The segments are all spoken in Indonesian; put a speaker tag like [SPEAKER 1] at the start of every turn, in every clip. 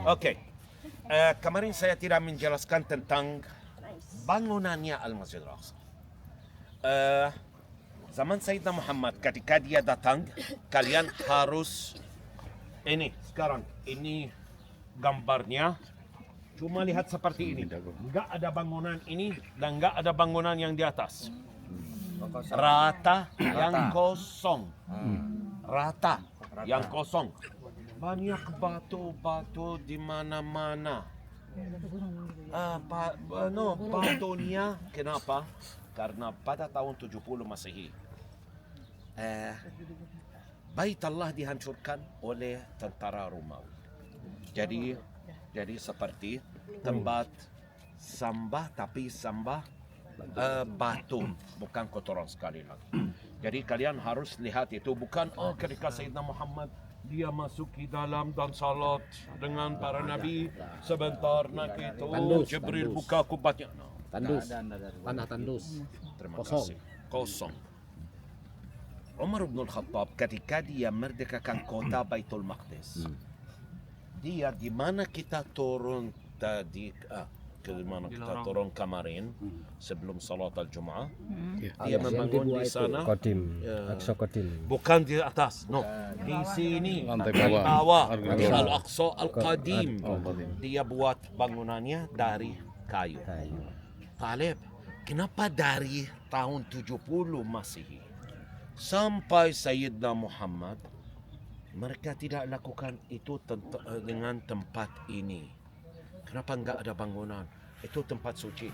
[SPEAKER 1] Oke. Kemarin saya tidak menjelaskan tentang bangunannya Al-Masjid Al-Aqsa. Zaman Sayyidina Muhammad ketika dia datang, kalian harus ini sekarang ini gambarnya. Cuma lihat seperti ini. Enggak ada bangunan ini dan enggak ada bangunan yang di atas. Rata yang kosong. Rata yang kosong. Banyak batu-batu di mana-mana. Batunya kenapa? Karena pada tahun 70 Masehi Bait Allah dihancurkan oleh tentara Romawi. Jadi seperti tempat sembah tapi sembah batu, bukan kotoran sekali lagi. Jadi kalian harus lihat itu bukan ketika Sayyidina Muhammad dia masuk ke dalam dan salat dengan para nabi sebentar nak itu Jibril buka kubatnya.
[SPEAKER 2] Tandus, tanah tandus.
[SPEAKER 1] Terima kasih. Kosong. Umar bin Khattab ketika dia merdekakan kota Baitul Maqdis. Dia di mana kita turun tadi ke mana kita turun kemarin sebelum salat al-Jum'ah. Dia membangun di sana
[SPEAKER 3] Qadim, Aqsa Qadim.
[SPEAKER 1] bukan di atas, no. Di sini
[SPEAKER 4] Lantai
[SPEAKER 1] di
[SPEAKER 4] bawah.
[SPEAKER 1] bawah Al-Aqsa Al-Qadim. Dia buat bangunannya dari kayu. Talib, kenapa dari tahun 70 Masehi sampai Sayyidina Muhammad mereka tidak lakukan itu dengan tempat ini? Kenapa enggak ada bangunan? Itu tempat suci.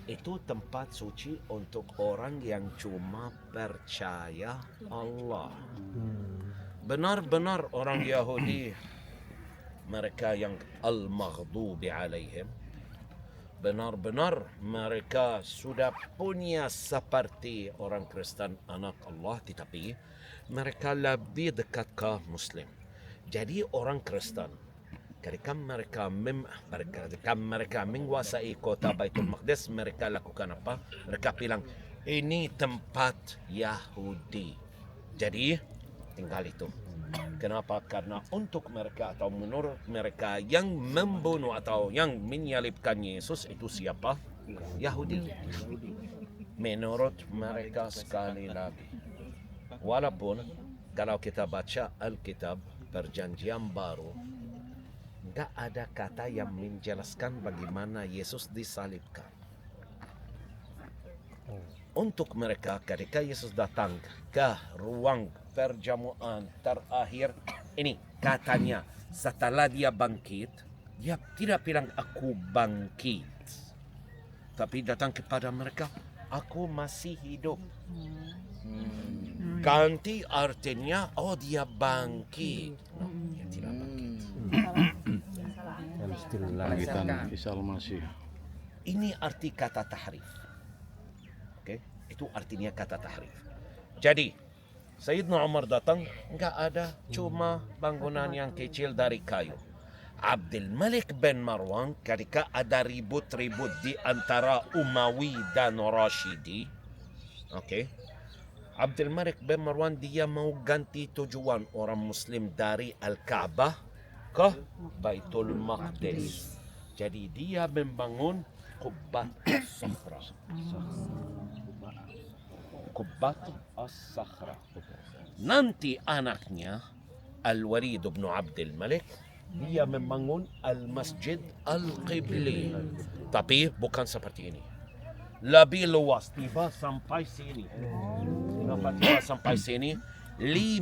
[SPEAKER 1] Itu tempat suci untuk orang yang cuma percaya Allah. Benar-benar orang Yahudi, mereka yang al-maghdubi alaihim, benar-benar mereka sudah punya seperti orang Kristen anak Allah, tetapi mereka lebih dekat ke Muslim. Jadi orang Kristen ketika mereka menguasai kota Baitul Maqdis, mereka lakukan apa? Mereka bilang ini tempat Yahudi. Jadi tinggal itu. Kenapa? Karena untuk mereka atau menurut mereka yang membunuh atau yang menyalibkan Yesus itu siapa? Yahudi. Menurut mereka sekali lagi. Walaupun kalau kita baca Alkitab Perjanjian Baru, enggak ada kata yang menjelaskan bagaimana Yesus disalibkan. Untuk mereka ketika Yesus datang ke ruang perjamuan terakhir ini, katanya setelah dia bangkit, dia tidak bilang aku bangkit, tapi datang kepada mereka, aku masih hidup. Ganti artinya dia bangkit. No, dia tidak bangkit.
[SPEAKER 4] Bangkitan Isa Al-Masih.
[SPEAKER 1] Ini arti kata tahrif. Oke, itu artinya kata tahrif. Jadi Sayyidina Umar datang, enggak ada, cuma bangunan yang kecil dari kayu. Abdul Malik bin Marwan ketika ada ribut-ribut di antara Umawi dan Rashidi, oke, Abdul Malik bin Marwan dia mau ganti tujuan orang Muslim dari Al-Ka'bah ke Baitul Maqdis. Jadi dia membangun Qubbat As-Sakhra. Qubbat As-Sakhra. Nanti anaknya Al-Walid bin Abdul Malik dia membangun Al-Masjid Al-Qibli. Tapi bukan seperti ini. Lebih luas, tiba sampai sini. Kenapa tiba sampai sini? 15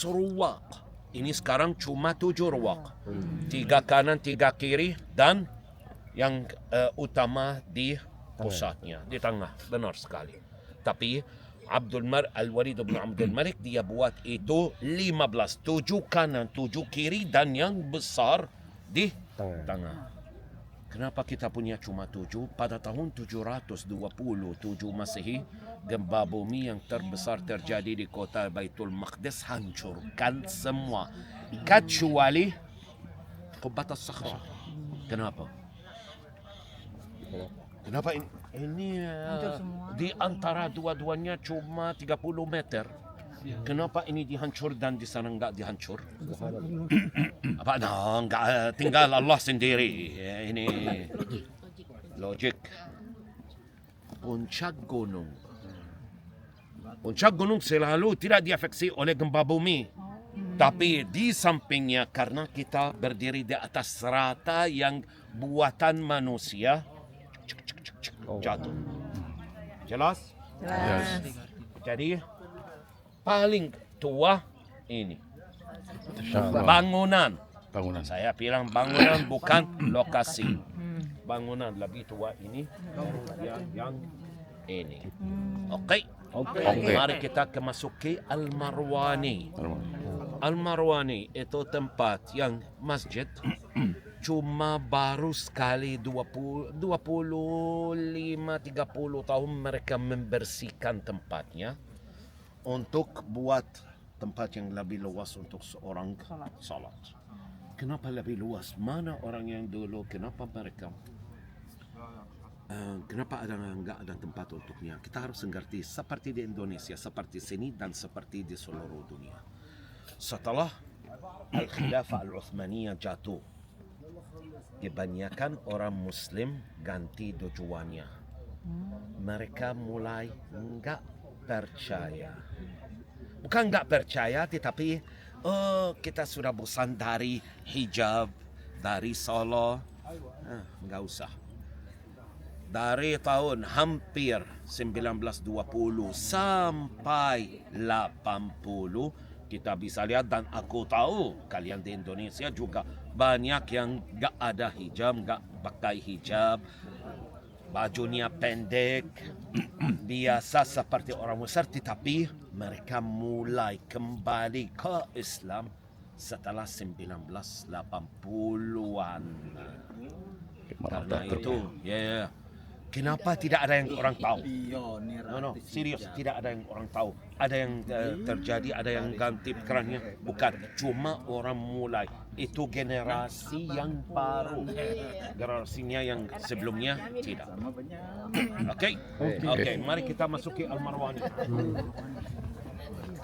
[SPEAKER 1] ruwaq. Ini sekarang cuma 7 ruwaq. 3 kanan, 3 kiri dan yang utama di pusatnya, di tengah. Benar sekali. Tapi Al-Walid bin Abdul Malik dia buat itu 15, 7 kanan, 7 kiri dan yang besar di tengah. Kenapa kita punya cuma 7? Pada tahun 727 Masehi, gempa bumi yang terbesar terjadi di kota Baitul Maqdis hancurkan semua kecuali Qubbat As-Sakhra. Kenapa? Kenapa ini di antara dua-duanya cuma 30 meter. Kenapa ini dihancur dan di sana enggak dihancur? Apa? No, enggak, tinggal Allah sendiri. Ini logik. Puncak gunung selalu tidak diafeksi oleh gempa bumi. Tapi di sampingnya karena kita berdiri di atas rata yang buatan manusia, jatuh. Jelas?
[SPEAKER 4] Jelas.
[SPEAKER 1] Jadi paling tua ini
[SPEAKER 4] Insyaallah.
[SPEAKER 1] bangunan.
[SPEAKER 4] Bangunan.
[SPEAKER 1] Saya bilang bangunan bukan lokasi. Bangunan lebih tua ini yang ini. Oke.
[SPEAKER 4] Oke.
[SPEAKER 1] Mari kita masuki Al-Marwani. Al-Marwani itu tempat yang masjid cuma baru sekali 25-30 tahun mereka membersihkan tempatnya untuk buat tempat yang lebih luas untuk seorang salat. Kenapa lebih luas? Mana orang yang dulu? Kenapa mereka? Kenapa enggak ada tempat untuknya? Kita harus mengerti seperti di Indonesia, seperti sini dan seperti di seluruh dunia. Setelah Al-Khilafah Al-Uthmaniyah jatuh, kebanyakan orang Muslim ganti tujuannya. Mereka mulai enggak percaya. Bukan enggak percaya, tetapi kita sudah bosan dari hijab, dari salat. Enggak usah. Dari tahun hampir 1920 sampai 80 kita bisa lihat, dan aku tahu kalian di Indonesia juga banyak yang gak ada hijab, gak pakai hijab, bajunya pendek, biasa seperti orang besar, tetapi mereka mulai kembali ke Islam setelah 1980-an. Karena itu, kenapa tidak ada yang orang tahu? No, serius, tidak ada yang orang tahu. Ada yang terjadi, ada yang ganti pikirannya. Bukan, cuma orang mulai. Itu generasi yang baru. Generasinya yang sebelumnya tidak. Oke, mari kita masuki Al-Marwani.